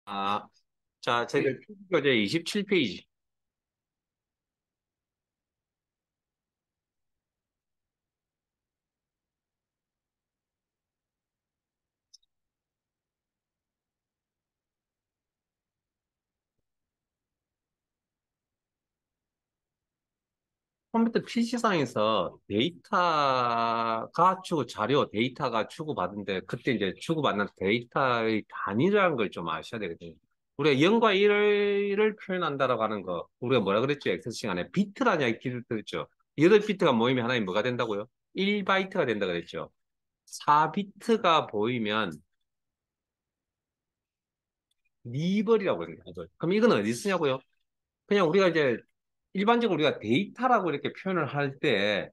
아, 자, 저희가 교재 27페이지. 컴퓨터 PC상에서 데이터가 자료 데이터가 주고받은데, 그때 이제 주고받는 데이터의 단위라는 걸 좀 아셔야 되거든요. 우리가 0과 1을 표현한다라고 하는 거, 우리가 뭐라 그랬죠? 엑셀 시간에 비트라는 이야기를 들었죠. 8비트가 모이면 하나에 뭐가 된다고요? 1바이트가 된다 그랬죠. 4비트가 보이면 리벌이라고 그래요. 리벌. 그럼 이건 어디 쓰냐고요? 그냥 우리가 이제 일반적으로 우리가 데이터라고 이렇게 표현을 할 때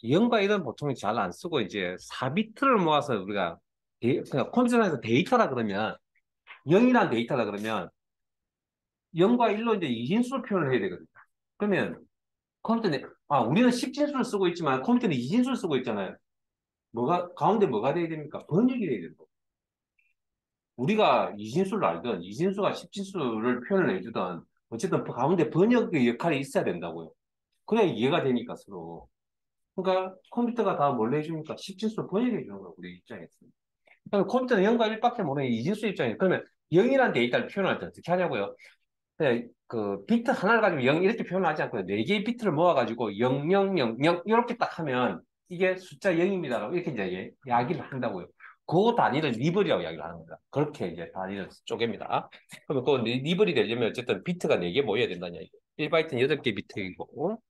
0과 1은 보통 잘 안 쓰고 이제 4비트를 모아서 우리가 그냥 컴퓨터에서 데이터라 그러면 0이란 데이터라 그러면 0과 1로 이제 이진수로 표현을 해야 되거든요. 그러면 우리는 10진수를 쓰고 있지만 컴퓨터는 이진수를 쓰고 있잖아요. 가운데 뭐가 돼야 됩니까? 번역이 돼야 되고. 우리가 이진수를 알든 이진수가 10진수를 표현을 해주든 어쨌든 가운데 번역의 역할이 있어야 된다고요. 그래야 이해가 되니까 서로. 그러니까 컴퓨터가 다 뭘로 해줍니까? 10진수로 번역해 주는 거예요, 우리 입장에서. 그럼 컴퓨터는 0과 1밖에 모르는 이진수 입장이에요. 그러면 0이라는 데이터를 표현할 때 어떻게 하냐고요? 그냥 그 비트 하나를 가지고 0 이렇게 표현하지 않고 4개의 비트를 모아가지고 0, 0, 0, 0 이렇게 딱 하면 이게 숫자 0입니다라고 이렇게 이제 이야기를 한다고요. 그 단위를 리벌이라고 이야기를 하는 겁니다. 그렇게 이제 단위를 쪼갭니다. 그러면 그 리벌이 되려면 어쨌든 비트가 4개 모여야 된다는 얘기예요. 1바이트는 8개 비트이고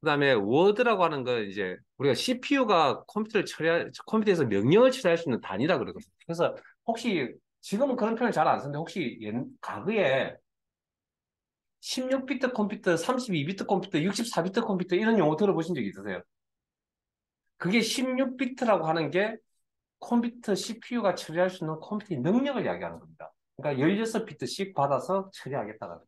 그다음에 워드라고 하는 건 이제 우리가 CPU가 컴퓨터에서 명령을 처리할 수 있는 단위라 그러거든요. 그래서 혹시 지금은 그런 표현 잘 안 쓰는데 혹시 과거에 16비트 컴퓨터, 32비트 컴퓨터, 64비트 컴퓨터 이런 용어 들어보신 적 있으세요? 그게 16비트라고 하는 게 컴퓨터 CPU가 처리할 수 있는 컴퓨터의 능력을 이야기하는 겁니다. 그러니까 16비트씩 받아서 처리하겠다는 거죠.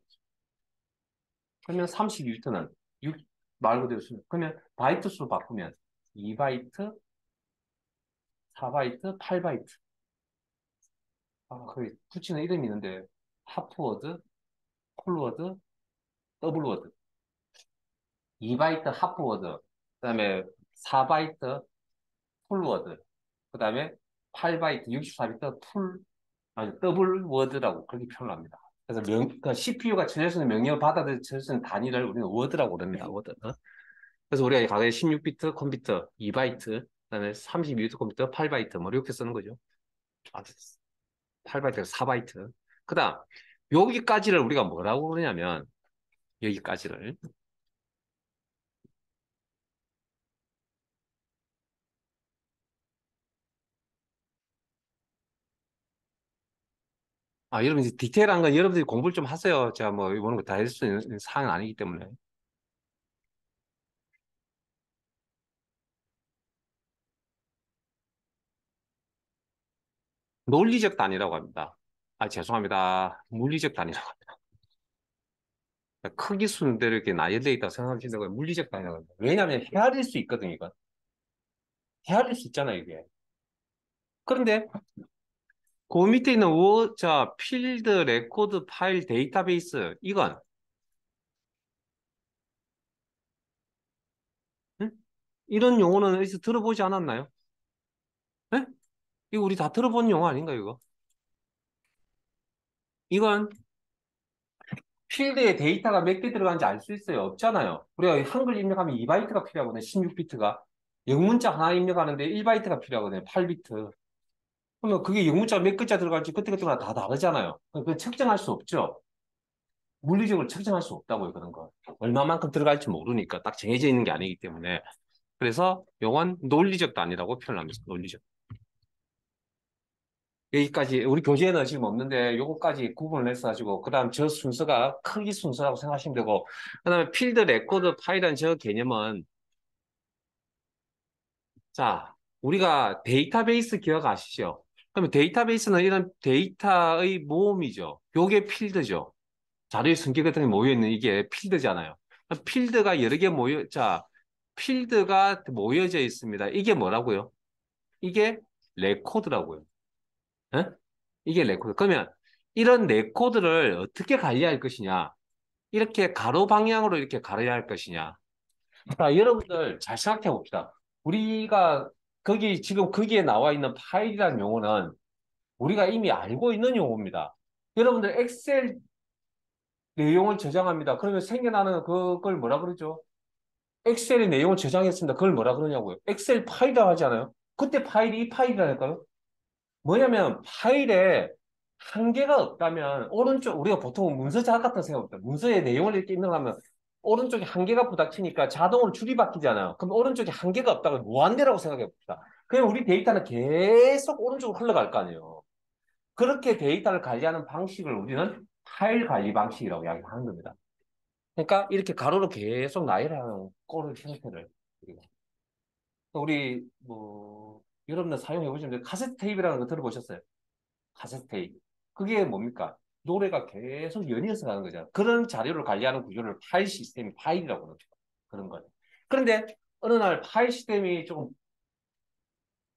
그러면 32비트는 6, 말 그대로 쓰면 그러면 바이트 수로 바꾸면 2바이트, 4바이트, 8바이트. 그 붙이는 이름이 있는데 하프워드, 콜워드, 더블워드. 2바이트 하프워드, 그다음에 4바이트 풀워드, 그다음에 8바이트, 64비트 아니 더블워드라고 그렇게 표현을 합니다. 그래서 그러니까 CPU가 처리할 수 있는 명령을 받아들일 수 있는 단위를 우리는 워드라고 그럽니다. 워드. 그래서 우리가 과거에 16비트 컴퓨터 2바이트, 그다음에 32비트 컴퓨터 8바이트 뭐 이렇게 쓰는 거죠. 아, 8바이트가 4바이트. 그다음 여기까지를 우리가 뭐라고 그러냐면 여기까지를 여러분 이제 디테일한 건 여러분들이 공부를 좀 하세요. 제가 뭐 이거는 다 할 수 있는 사항은 아니기 때문에. 논리적 단위라고 합니다. 죄송합니다. 물리적 단위라고 합니다. 크기 순대로 이렇게 나열되어 있다고 생각하신다고 물리적 단위라고 합니다. 왜냐하면 헤아릴 수 있거든요, 이건. 헤아릴 수 있잖아요, 이게. 그런데 그 밑에 있는 필드, 레코드, 파일, 데이터베이스, 이건, 응? 이런 용어는 어디서 들어보지 않았나요? 예? 이거 우리 다 들어본 용어 아닌가, 이거? 이건 필드에 데이터가 몇 개 들어가는지 알 수 있어요? 없잖아요. 우리가 한글 입력하면 2바이트가 필요하거든요. 16비트가. 영문자 하나 입력하는데 1바이트가 필요하거든요. 8비트. 그러면 그게 영문자가 몇 글자 들어갈지 그때그때마다 다 다르잖아요. 그건 측정할 수 없죠. 물리적으로 측정할 수 없다고요, 그런 거. 얼마만큼 들어갈지 모르니까 딱 정해져 있는 게 아니기 때문에. 그래서 요건 논리적도 아니라고 표현합니다. 논리적. 여기까지 우리 교재에는 지금 없는데 요거까지 구분을 해서 가지고 그다음 저 순서가 크기 순서라고 생각하시면 되고 그다음에 필드 레코드 파일은 저 개념은 자 우리가 데이터베이스 기억 아시죠? 그러면 데이터베이스는 이런 데이터의 모음이죠. 요게 필드죠. 자료의 숨기 같은 게 모여있는 이게 필드잖아요. 필드가 여러 개 필드가 모여져 있습니다. 이게 뭐라고요? 이게 레코드라고요. 예? 이게 레코드. 그러면 이런 네 코드를 어떻게 관리할 것이냐. 이렇게 가로 방향으로 이렇게 가려야 할 것이냐. 자, 여러분들 잘 생각해 봅시다. 우리가 지금 거기에 나와 있는 파일이라는 용어는 우리가 이미 알고 있는 용어입니다. 여러분들 엑셀 내용을 저장합니다. 그러면 생겨나는 그걸 뭐라 그러죠? 엑셀의 내용을 저장했습니다. 그걸 뭐라 그러냐고요? 엑셀 파일이라고 하지 않아요? 그때 파일이 이 파일이라니까요? 뭐냐면 파일에 한계가 없다면 오른쪽 우리가 보통 문서 자막 같은 거 생각합니다. 문서의 내용을 이렇게 입력하면 오른쪽에 한계가 부닥치니까 자동으로 줄이 바뀌잖아요. 그럼 오른쪽에 한계가 없다고 무한대라고 생각해 봅시다. 그럼 우리 데이터는 계속 오른쪽으로 흘러갈 거 아니에요. 그렇게 데이터를 관리하는 방식을 우리는 파일 관리 방식이라고 이야기하는 겁니다. 그러니까 이렇게 가로로 계속 나열하는 꼴의 형태를 우리 뭐 여러분들 사용해 보시면 카세트 테이프라는 거 들어보셨어요? 카세트 테이프. 그게 뭡니까? 노래가 계속 연이어서 가는 거잖아. 그런 자료를 관리하는 구조를 파일 시스템이 파일이라고 그러죠. 그런 거예요. 그런데 어느 날 파일 시스템이 조금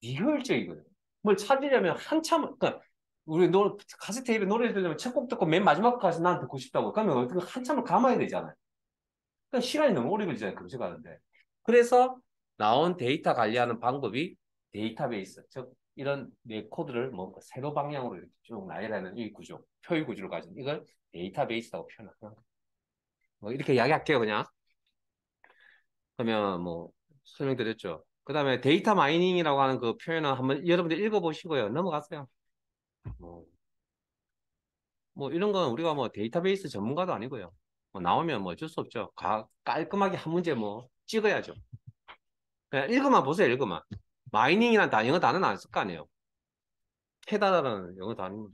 비효율적이거든요. 뭘 찾으려면 한참, 그러니까 우리 카세트 테이프에 노래 들으면 첫 곡 듣고 맨 마지막 까지 난 듣고 싶다고. 그러면 어떻게 한참을 감아야 되잖아요. 그러니까 시간이 너무 오래 걸리잖아요. 검색하는데. 그래서 나온 데이터 관리하는 방법이 데이터베이스, 즉 이런 내 코드를 뭐 세로 방향으로 이렇게 쭉 나열하는 이 구조, 표의 구조를 가진 이걸 데이터베이스라고 표현하는 거예요. 뭐 이렇게 이야기할게요, 그냥. 그러면 뭐 설명드렸죠. 그 다음에 데이터 마이닝이라고 하는 그 표현은 한번 여러분들 읽어보시고요. 넘어가세요. 뭐, 뭐 이런 건 우리가 뭐 데이터베이스 전문가도 아니고요. 뭐 나오면 뭐 어쩔 수 없죠. 깔끔하게 한 문제 뭐 찍어야죠. 그냥 읽어만 보세요, 읽어만. 마이닝이란 영어 단어는 안 쓸 거 아니에요. 캐다라는 영어 단어.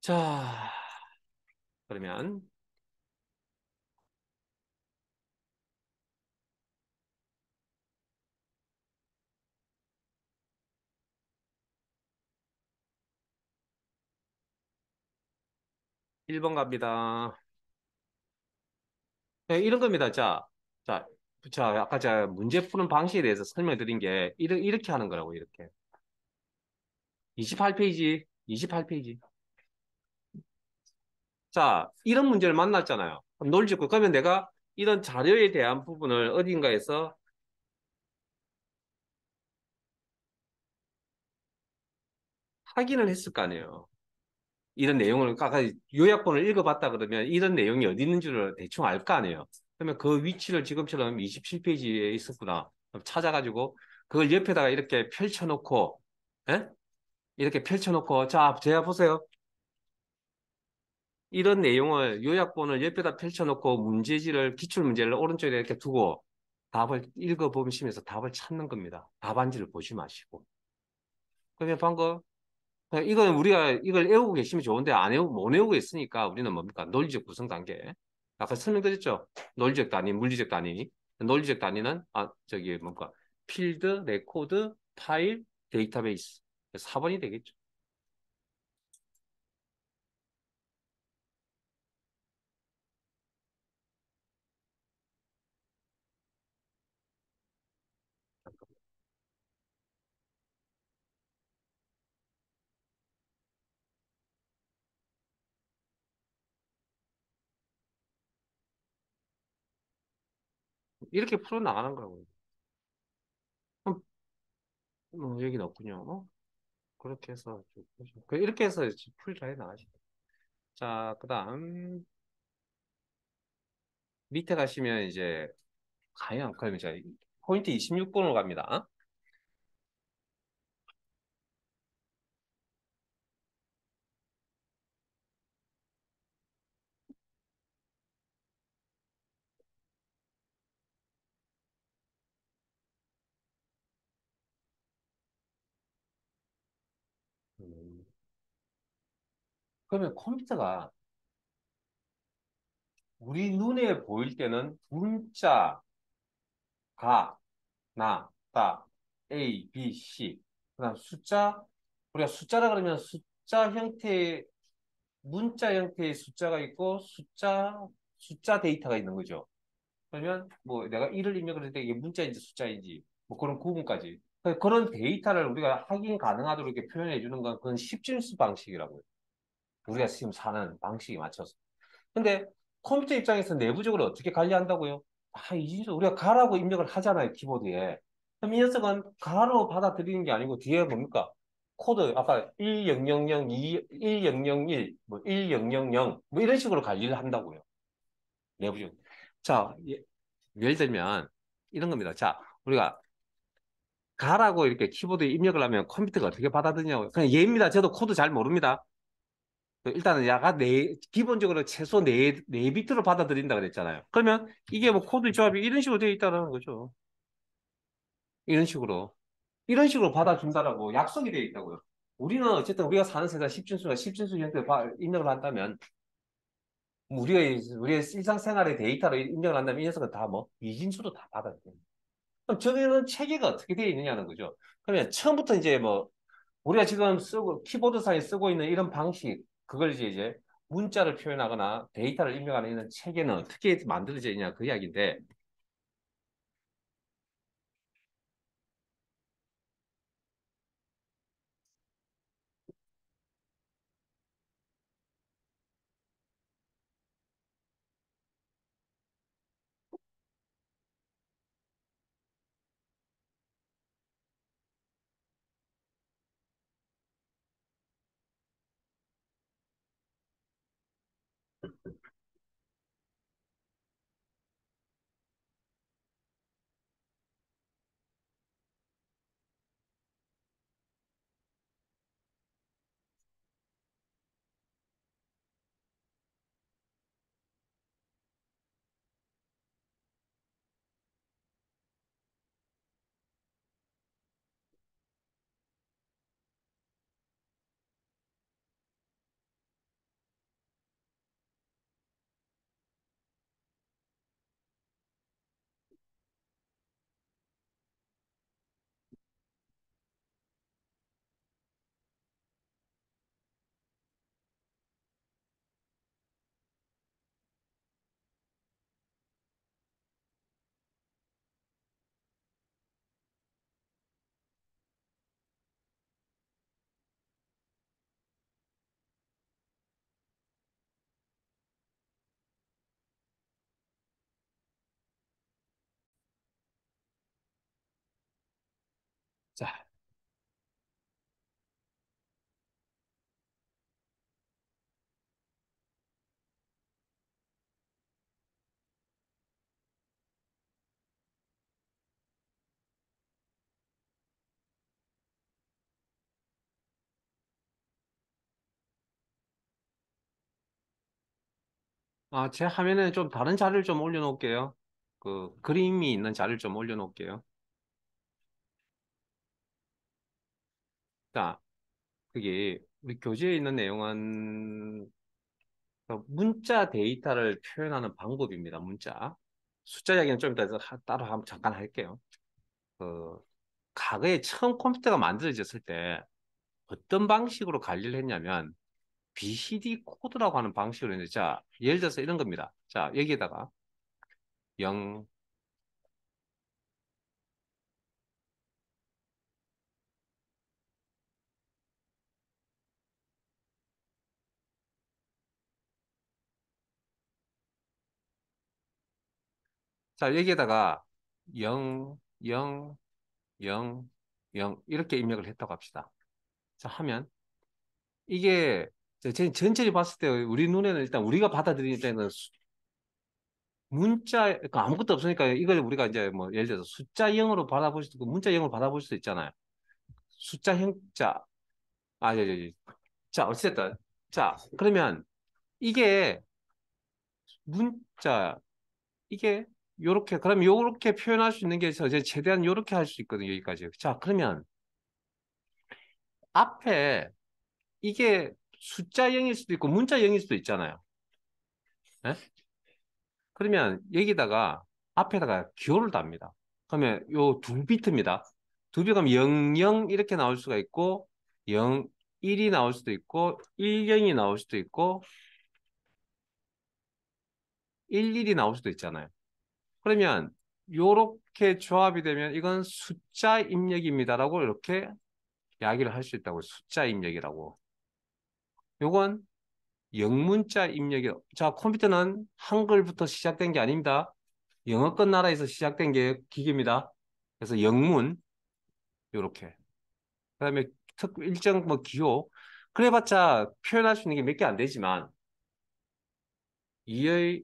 자, 그러면 1번 갑니다. 네, 이런 겁니다. 자, 아까 제가 문제 푸는 방식에 대해서 설명드린 게 이렇게 하는 거라고, 이렇게. 28페이지, 28페이지. 자, 이런 문제를 만났잖아요. 그럼 논리적으로. 그러면 내가 이런 자료에 대한 부분을 어딘가에서 확인을 했을 거 아니에요. 이런 내용을 아까 요약본을 읽어봤다 그러면 이런 내용이 어디 있는 줄을 대충 알 거 아니에요. 그러면 그 위치를 지금처럼 27페이지에 있었구나. 찾아가지고 그걸 옆에다가 이렇게 펼쳐놓고, 예? 이렇게 펼쳐놓고, 자, 제가 보세요. 이런 내용을 요약본을 옆에다 펼쳐놓고 문제지를 기출 문제를 오른쪽에 이렇게 두고 답을 읽어보시면서 답을 찾는 겁니다. 답안지를 보지 마시고. 그러면 방금 이건 우리가 이걸 외우고 계시면 좋은데 못 외우고 있으니까 우리는 뭡니까? 논리적 구성 단계. 아까 설명드렸죠? 논리적 단위, 물리적 단위. 논리적 단위는 저기 뭔가 필드, 레코드, 파일, 데이터베이스. 4번이 되겠죠. 이렇게 풀어 나가는 거라고요. 그럼, 여기는 없군요. 그렇게 해서 이렇게 해서 풀 잘 나가시죠. 자, 그다음 밑에 가시면 이제 과연 그러면 이제 포인트 26번으로 갑니다. 음, 그러면 컴퓨터가 우리 눈에 보일 때는 문자, 가, 나, 따, A, B, C. 그다음 우리가 숫자라 그러면 문자 형태의 숫자가 있고 숫자 데이터가 있는 거죠. 그러면 뭐 내가 1을 입력을 했을 때 이게 문자인지 숫자인지 뭐 그런 구분까지. 그런 데이터를 우리가 확인 가능하도록 이렇게 표현해 주는 건 그건 십진수 방식이라고요. 우리가 지금 사는 방식에 맞춰서. 근데 컴퓨터 입장에서 내부적으로 어떻게 관리한다고요? 이진수 우리가 가라고 입력을 하잖아요, 키보드에. 그럼 이 녀석은 가로 받아들이는 게 아니고 뒤에 뭡니까? 코드 아까 1000, 1001, 뭐 1000, 뭐 이런 식으로 관리를 한다고요. 내부적으로. 자, 예를 들면 이런 겁니다. 자, 우리가 가라고 이렇게 키보드에 입력을 하면 컴퓨터가 어떻게 받아들이냐고요. 그냥 예입니다. 저도 코드 잘 모릅니다. 일단은 야가 기본적으로 최소 네 비트로 받아들인다 그랬잖아요. 그러면 이게 뭐 코드 조합이 이런 식으로 되어 있다는 거죠. 이런 식으로. 이런 식으로 받아준다라고 약속이 되어 있다고요. 우리는 어쨌든 우리가 사는 세상 십진수 형태로 입력을 한다면, 뭐 우리의 일상생활의 데이터를 입력을 한다면 이 녀석은 다 뭐, 이진수로 다 받아들여요. 그럼 저기는 체계가 어떻게 되어 있느냐는 거죠. 그러면 처음부터 이제 뭐, 우리가 지금 키보드상에 쓰고 있는 이런 방식, 그걸 이제 문자를 표현하거나 데이터를 입력하는 이런 체계는 어떻게 만들어져 있냐 그 이야기인데, 자, 제 화면에 좀 다른 자료를 좀 올려놓을게요. 그 그림이 있는 자료를 좀 올려놓을게요. 자, 그게 우리 교재에 있는 내용은 그 문자 데이터를 표현하는 방법입니다. 문자. 숫자 이야기는 좀 이따 따로 한번 잠깐 할게요. 그 과거에 처음 컴퓨터가 만들어졌을 때 어떤 방식으로 관리를 했냐면 BCD 코드라고 하는 방식으로 했는데 자, 예를 들어서 이런 겁니다. 자, 여기에다가 0, 자, 여기에다가 0, 0, 0, 0 이렇게 입력을 했다고 합시다. 자, 하면 이게 전체를 봤을 때 우리 눈에는 일단 우리가 받아들이는 때는 문자 그러니까 아무것도 없으니까 이걸 우리가 이제 뭐 예를 들어서 숫자 0으로 받아볼 수도 있고 문자 0으로 받아볼 수도 있잖아요. 숫자 형자 자 어쨌든 자 그러면 이게 문자 이게 요렇게 그럼 요렇게 표현할 수 있는 게 있어 이제 최대한 요렇게 할 수 있거든요 여기까지. 자 그러면 앞에 이게 숫자 0일 수도 있고 문자 0일 수도 있잖아요. 예? 그러면 여기다가 앞에다가 기호를 답니다. 그러면 요 두 비트입니다. 두 비트 가면 00 이렇게 나올 수가 있고 01이 나올 수도 있고 10이 나올 수도 있고 11이 나올 수도 있잖아요. 그러면 요렇게 조합이 되면 이건 숫자 입력입니다라고 이렇게 이야기를 할 수 있다고. 숫자 입력이라고. 요건 영문자 입력이. 자, 컴퓨터는 한글부터 시작된 게 아닙니다. 영어권 나라에서 시작된 게 기계입니다. 그래서 영문 요렇게. 그다음에 일정 뭐 기호. 그래봤자 표현할 수 있는 게 몇 개 안 되지만 이의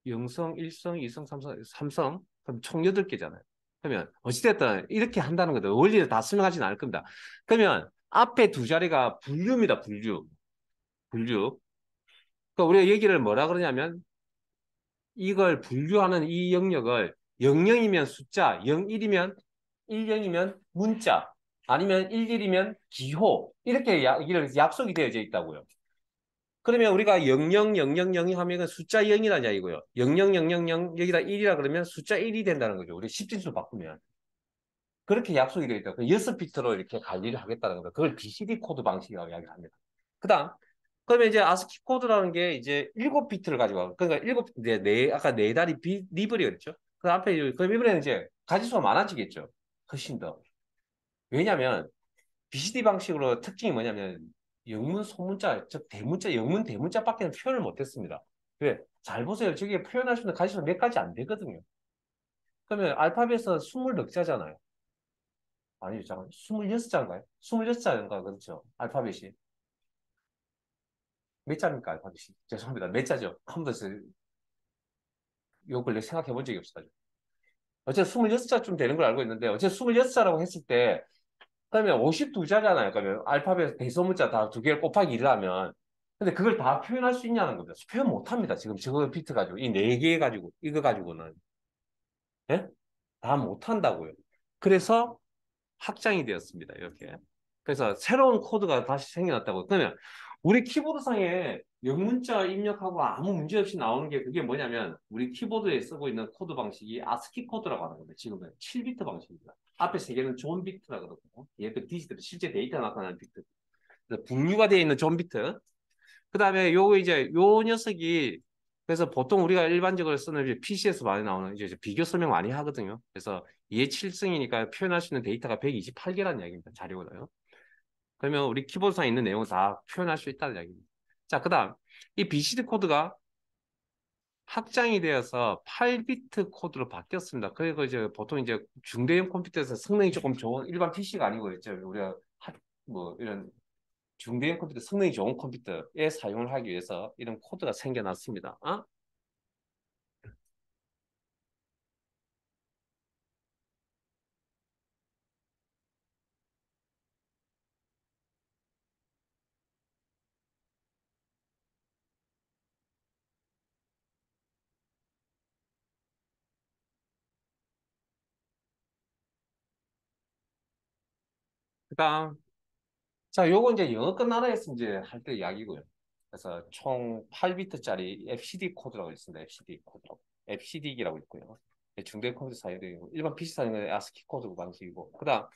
영성, 일성, 이성, 삼성, 삼성 그럼 총 8개잖아요. 그러면 어찌됐든 이렇게 한다는 거죠. 원리를 다 설명하지는 않을 겁니다. 그러면 앞에 두 자리가 분류입니다. 분류. 분류. 그러니까 우리가 얘기를 뭐라 그러냐면 이걸 분류하는 이 영역을 00이면 숫자, 01이면 10이면 문자, 아니면 11이면 기호 이렇게 약속이 되어져 있다고요. 그러면 우리가 0000 하면 숫자 0이라는 이야기고요. 00000 여기다 1이라 그러면 숫자 1이 된다는 거죠. 우리 10진수 바꾸면. 그렇게 약속이 되어 있다. 6비트로 이렇게 관리를 하겠다는 거죠. 그걸 BCD 코드 방식이라고 이야기합니다. 그 다음, 그러면 이제 아스키 코드라는 게 이제 7비트를 가지고 와요. 그러니까 아까 네 다리 리블이 그랬죠. 그 앞에, 그 이번에는 이제 가지수가 많아지겠죠. 훨씬 더. 왜냐면, BCD 방식으로 특징이 뭐냐면, 영문, 소문자, 즉 대문자, 영문, 대문자밖에는 표현을 못했습니다. 왜? 잘 보세요. 저게 표현할 수 있는 가지수가 몇 가지 안 되거든요. 그러면 알파벳은 20넉자잖아요. 아니요, 잠깐 26자인가요? 26자인가 그렇죠. 알파벳이. 몇 자입니까, 알파벳이? 죄송합니다. 몇 자죠? 한 번도 요 근래 생각해 본 적이 없어가지고. 어쨌든 26자쯤 되는 걸 알고 있는데, 어쨌든 26자라고 했을 때, 그러면 52자잖아요. 그러면 알파벳 대소문자 다 두 개를 곱하기 1을 하면. 근데 그걸 다 표현할 수 있냐는 겁니다. 표현 못 합니다. 지금 저거 비트 가지고. 이 네 개 가지고, 이거 가지고는. 예? 다 못 한다고요. 그래서 확장이 되었습니다. 이렇게. 그래서 새로운 코드가 다시 생겨났다고. 그러면 우리 키보드상에 영문자 입력하고 아무 문제 없이 나오는 게 그게 뭐냐면 우리 키보드에 쓰고 있는 코드 방식이 아스키 코드라고 하는 겁니다. 지금은 7비트 방식입니다. 앞에 세 개는 존 비트라 그러거든요. 얘도 디지털, 실제 데이터 나타나는 비트. 그래서 분류가 되어 있는 존 비트. 그 다음에 요거 이제 요 녀석이 그래서 보통 우리가 일반적으로 쓰는 PC에서 많이 나오는 이제 비교 설명 많이 하거든요. 그래서 얘 7승이니까 표현할 수 있는 데이터가 128개라는 이야기입니다. 자료가요. 그러면 우리 키보드상에 있는 내용을 다 표현할 수 있다는 이야기입니다. 자, 그 다음 이 BCD 코드가 확장이 되어서 8비트 코드로 바뀌었습니다. 그리고 이제 보통 이제 중대형 컴퓨터에서 성능이 조금 좋은 일반 PC가 아니고 이제 우리가 뭐 이런 중대형 컴퓨터, 성능이 좋은 컴퓨터에 사용을 하기 위해서 이런 코드가 생겨났습니다. 어? 그다음, 자, 요거 이제 영어 끝나라에서 이제 할 때 이야기고요. 그래서 총 8비트짜리 FCD 코드라고 있습니다. FCD 코드라고. FCD기라고 있고요. 중대형 컴퓨터 사용되고 일반 PC 사용은 ASCII 코드 방식이고. 그다음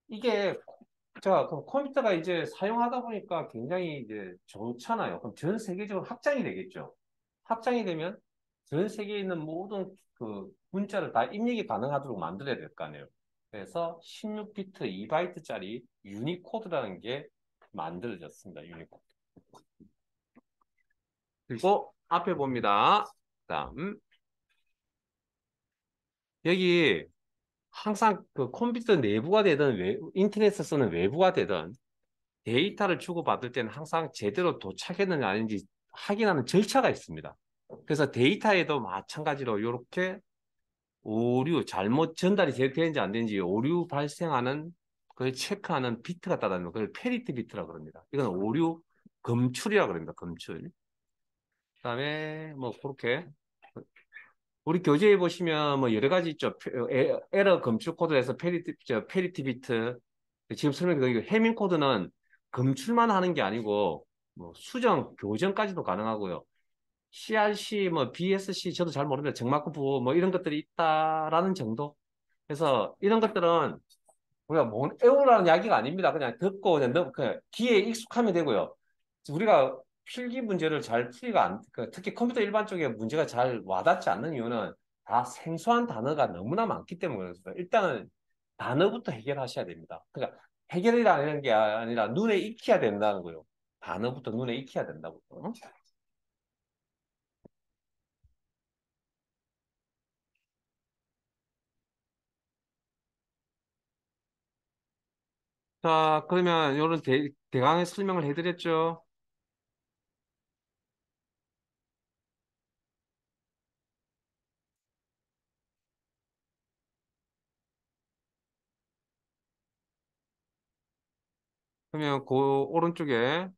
이게 자, 그럼 컴퓨터가 이제 사용하다 보니까 굉장히 이제 좋잖아요. 그럼 전 세계적으로 확장이 되겠죠. 확장이 되면 전 세계에 있는 모든 그 문자를 다 입력이 가능하도록 만들어야 될 거 아니에요. 그래서 16비트, 2바이트짜리 유니코드라는 게 만들어졌습니다. 유니코드. 그리고 앞에 봅니다. 그다음 여기 항상 그 컴퓨터 내부가 되든 인터넷에 쓰는 외부가 되든 데이터를 주고받을 때는 항상 제대로 도착했느냐 아닌지 확인하는 절차가 있습니다. 그래서 데이터에도 마찬가지로 이렇게 오류, 잘못 전달이 제대로 되는지 안 되는지 오류 발생하는 그걸 체크하는 비트가 따르는 그걸 페리티 비트라고 그럽니다. 이건 오류 검출이라고 그럽니다. 검출. 그다음에 뭐 그렇게 우리 교재에 보시면 뭐 여러 가지 있죠. 에러 검출 코드에서 페리티 비트 지금 설명드린 해밍 코드는 검출만 하는 게 아니고 뭐 수정, 교정까지도 가능하고요. CRC, 뭐 BSC 저도 잘 모르는데 정마크부 뭐 이런 것들이 있다라는 정도. 그래서 이런 것들은 우리가 뭐 외우라는 이야기가 아닙니다. 그냥 듣고 그냥 귀에 익숙하면 되고요. 우리가 필기 문제를 잘 풀이가 안, 특히 컴퓨터 일반 쪽에 문제가 잘 와닿지 않는 이유는 다 생소한 단어가 너무나 많기 때문에 그래서 일단은 단어부터 해결하셔야 됩니다. 그러니까 해결이라는 게 아니라 눈에 익혀야 된다는 거예요. 단어부터 눈에 익혀야 된다고. 어? 자, 그러면 이런 대강의 설명을 해드렸죠. 그러면 그 오른쪽에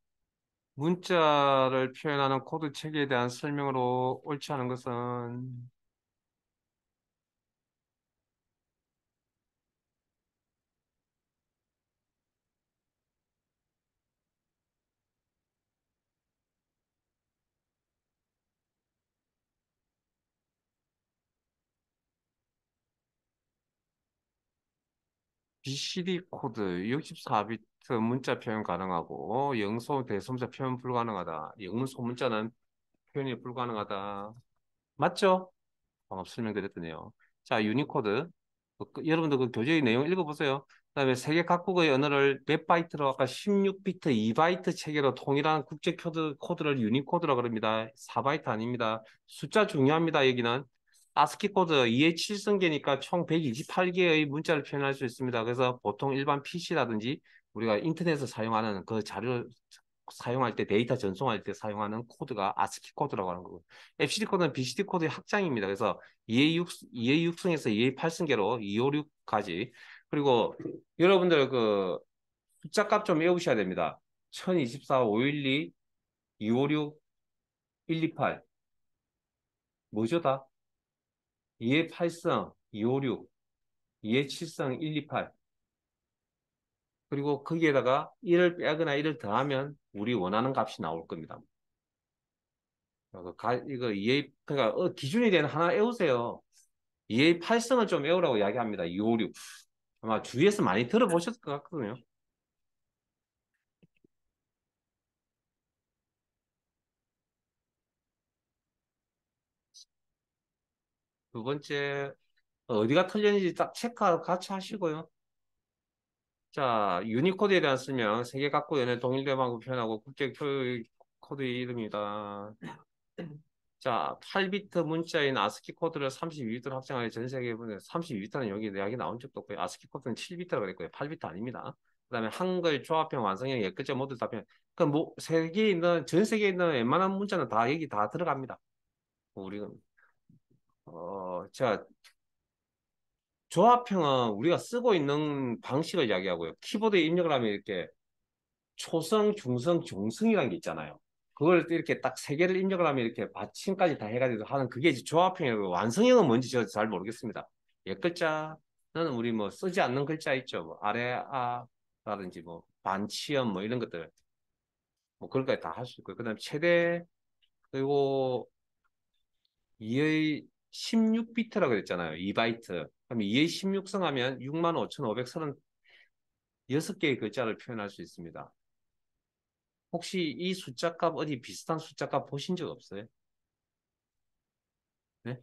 문자를 표현하는 코드 체계에 대한 설명으로 옳지 않은 것은 BCD 코드 64비트 문자 표현 가능하고 영소 대소문자 표현 불가능하다. 영문소 문자는 표현이 불가능하다. 맞죠? 방금 설명드렸더니요. 자, 유니코드. 여러분들 그 교재 내용 읽어보세요. 그다음에 세계 각국의 언어를 몇 바이트로 아까 16비트, 2바이트 체계로 통일한 국제 코드를 유니코드라고 그럽니다. 4바이트 아닙니다. 숫자 중요합니다. 여기는 아스키 코드 2의 7성계니까 총 128개의 문자를 표현할 수 있습니다. 그래서 보통 일반 PC라든지 우리가 인터넷에서 사용하는 그 자료 사용할 때 데이터 전송할 때 사용하는 코드가 아스키 코드라고 하는 거고 FCD 코드는 BCD 코드의 확장입니다. 그래서 2의 6승에서 2의 8승계로 256까지 그리고 여러분들 그 숫자 값 좀 외우셔야 됩니다. 1024, 512, 256, 128 뭐죠 다? 2의 8승, 256, 2의 7승, 128 그리고 거기에다가 1을 빼거나 1을 더하면 우리 원하는 값이 나올 겁니다. 이거 2의 그러니까 기준이 되는 하나 외우세요. 2의 8승을 좀 외우라고 이야기합니다. 256 아마 주위에서 많이 들어보셨을 것 같거든요. 두 번째, 어디가 틀렸는지 딱 체크하고 같이 하시고요. 자, 유니코드에 대한 설명, 세계 각국 연의 동일대방구 표현하고 국제 교육 코드의 이름이다. 자, 8비트 문자인 아스키 코드를 32비트로 확장하여 전 세계에 보내 32비트는 여기 이야기 나온 적도 없고요. 아스키 코드는 7비트라고 그랬고요. 8비트 아닙니다. 그다음에 한글 조합형 완성형 예글자 모두 다 표현. 그뭐 세계에 있는 전 세계에 있는 웬만한 문자는 다 여기 다 들어갑니다. 우리가 자 조합형은 우리가 쓰고 있는 방식을 이야기하고요. 키보드에 입력을 하면 이렇게 초성, 중성, 중성이라는 게 있잖아요. 그걸 이렇게 딱 세 개를 입력을 하면 이렇게 받침까지 다 해가지고 하는 그게 이제 조합형이고 완성형은 뭔지 저 잘 모르겠습니다. 옛 글자는 우리 뭐 쓰지 않는 글자 있죠. 뭐 아래 아라든지 뭐 반치âm 뭐 이런 것들 뭐 그런 거다 할 수 있고요. 그다음 최대 그리고 2의 16비트라고 그랬잖아요. 2바이트. 그럼 2의 16성 하면 65,536 개의 글자를 표현할 수 있습니다. 혹시 이 숫자 값 어디 비슷한 숫자 값 보신 적 없어요? 네?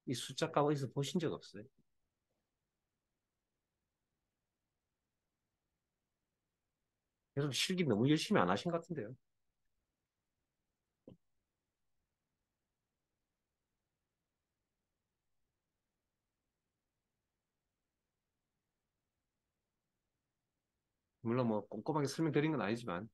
이 숫자 값 어디서 보신 적 없어요? 여러분 실기 너무 열심히 안 하신 것 같은데요. 물론 뭐 꼼꼼하게 설명드린 건 아니지만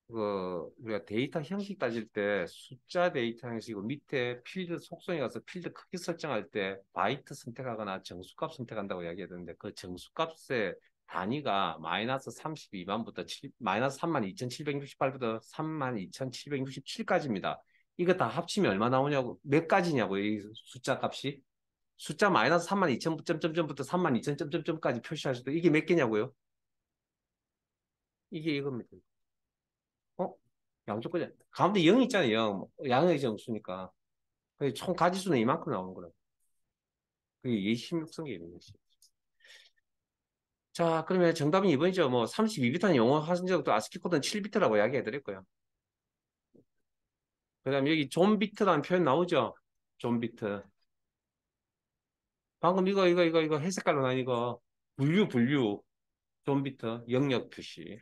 우리가 데이터 형식 따질 때 숫자 데이터 형식이고 밑에 필드 속성에 가서 필드 크기 설정할 때 바이트 선택하거나 정수값 선택한다고 이야기했는데 그 정수값의 단위가 마이너스 32만부터 마이너스 32,768부터 32,767까지입니다. 이거 다 합치면 얼마 나오냐고 몇 가지냐고 이 숫자 값이 숫자 마이너스 32,000 점점점부터 32,000 점점점까지 표시할 수도 이게 몇 개냐고요? 이게 이겁니다. 어? 양쪽까지. 가운데 0 있잖아요, 0. 양의 정수니까. 총 가지수는 이만큼 나오는 거라. 그게 예시심육성이 있는 것이. 자, 그러면 정답은 2번이죠. 뭐, 32비트는 영어 하신 적도 아스키 코드는 7비트라고 이야기해 드렸고요. 그다음에 여기 존비트라는 표현 나오죠? 존비트. 방금 이거 회색깔로 나 이거 분류 존비트 영역 표시.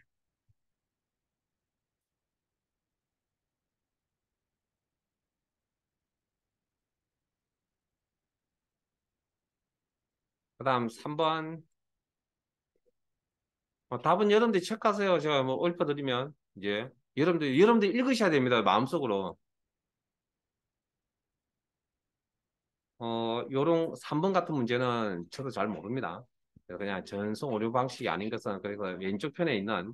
그다음 3번. 답은 여러분들이 체크하세요. 제가 뭐 읊어드리면 이제 여러분들 읽으셔야 됩니다. 마음속으로. 요런 3번 같은 문제는 저도 잘 모릅니다. 그래서 그냥 전송 오류 방식이 아닌 것은 그래서 왼쪽 편에 있는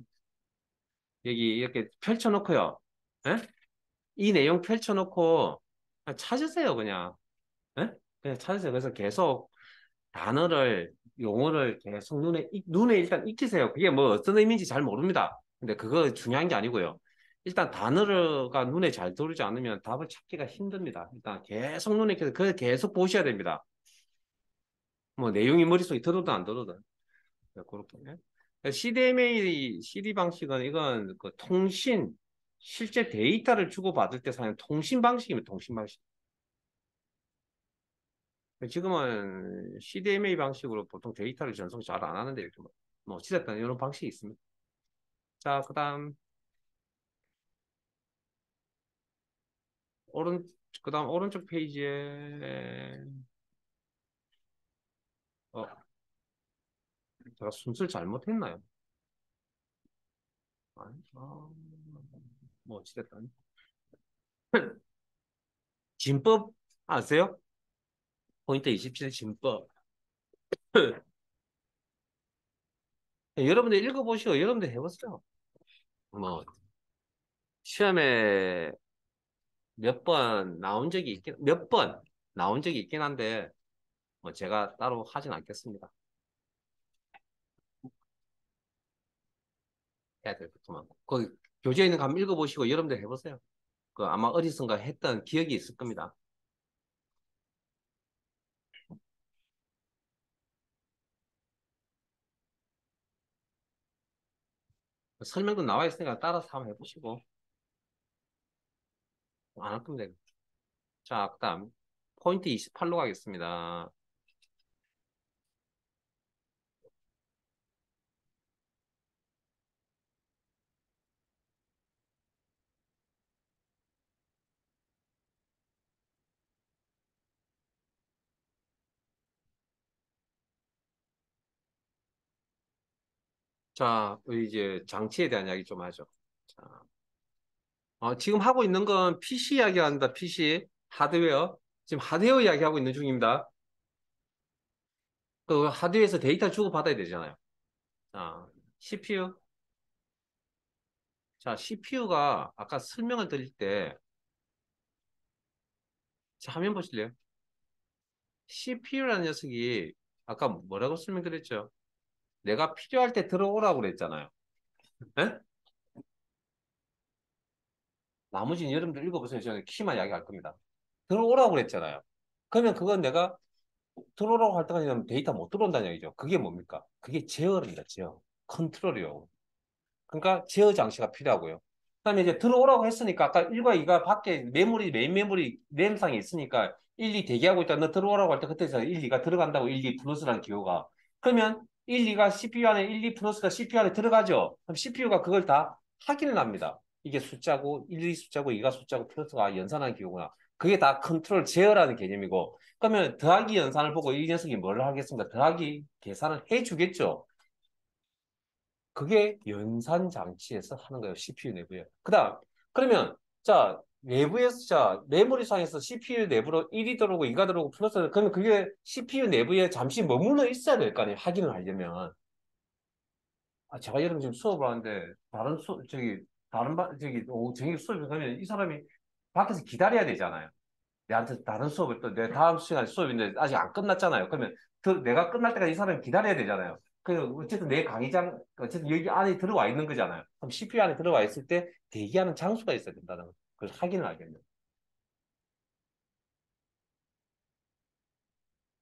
여기 이렇게 펼쳐놓고요. 예? 이 내용 펼쳐놓고 그냥 찾으세요. 그냥. 예? 그냥 찾으세요. 그래서 계속 단어를 용어를 계속 눈에 일단 익히세요. 그게 뭐 어떤 의미인지 잘 모릅니다. 근데 그거 중요한 게 아니고요. 일단 단어가 눈에 잘 들어오지 않으면 답을 찾기가 힘듭니다. 일단 계속 눈에 익혀서 그걸 계속 보셔야 됩니다. 뭐 내용이 머릿속에 들어도 안 들어도. 네, 그렇게. CDMA, CD 방식은 이건 그 실제 데이터를 주고받을 때 사용하는 통신 방식입니다. 통신 방식. 지금은 CDMA 방식으로 보통 데이터를 전송 잘 안 하는데 이렇게 뭐 어찌됐든 이런 방식이 있습니다. 자, 그다음 오른 그다음 오른쪽 페이지에 어, 제가 순서를 잘못했나요? 아니, 뭐 어찌됐든 진법 아세요? 포인트 27 진법. 여러분들 읽어보시고 여러분들 해보세요. 뭐 시험에 몇 번 나온 적이 있긴 한데 뭐 제가 따로 하진 않겠습니다. 해야 될 것도 많고. 그 교재에 있는 거 한번 읽어보시고 여러분들 해보세요. 그 아마 어디선가 했던 기억이 있을 겁니다. 설명도 나와 있으니까 따라서 한번 해보시고 안 할 겁니다. 자, 그다음 포인트 28로 가겠습니다. 자, 우리 이제 장치에 대한 이야기 좀 하죠. 자, 지금 하고 있는 건 PC 이야기한다. PC 하드웨어. 지금 하드웨어 이야기하고 있는 중입니다. 그 하드웨어에서 데이터 주고받아야 되잖아요. 자, CPU. 자, CPU가 아까 설명을 드릴 때, 자, 화면 보실래요? CPU라는 녀석이 아까 뭐라고 설명드렸죠? 내가 필요할 때 들어오라고 그랬잖아요. 예? 나머지는 여러분들 읽어보세요. 저는 키만 이야기할 겁니다. 들어오라고 그랬잖아요. 그러면 그건 내가 들어오라고 할 때까지 데이터 못 들어온다는 얘기죠. 그게 뭡니까? 그게 제어입니다. 제어. 컨트롤이요. 그러니까 제어 장치가 필요하고요. 그다음에 이제 들어오라고 했으니까 아까 1과 2가 밖에 메인 메모리 램상에 있으니까 1, 2 대기하고 있다. 너 들어오라고 할 때 그때서 1, 2가 들어간다고 1, 2 플러스라는 기호가. 그러면 1, 2가 CPU 안에 1, 2 플러스가 CPU 안에 들어가죠. 그럼 CPU가 그걸 다 확인을 합니다. 이게 숫자고 1, 2 숫자고 2가 숫자고 플러스가 연산하는 기호구나. 그게 다 컨트롤 제어라는 개념이고. 그러면 더하기 연산을 보고 이 녀석이 뭘 하겠습니까? 더하기 계산을 해주겠죠. 그게 연산 장치에서 하는 거예요. CPU 내부에. 그러면, 자, 내부에서, 자, 메모리상에서 CPU 내부로 1이 들어오고 2가 들어오고 플러스, 그러면 그게 CPU 내부에 잠시 머물러 있어야 될 거 아니에요. 확인을 하려면. 제가 여러분 지금 수업을 하는데, 저기 수업을 가면 이 사람이 밖에서 기다려야 되잖아요. 내한테 다른 수업을 또 내 다음 시간 수업인데 아직 안 끝났잖아요. 그러면 내가 끝날 때까지 이 사람이 기다려야 되잖아요. 그 어쨌든 내 강의장 어쨌든 여기 안에 들어와 있는 거잖아요. 그럼 CPU 안에 들어와 있을 때 대기하는 장소가 있어야 된다는 거. 그걸 확인을 하겠네요.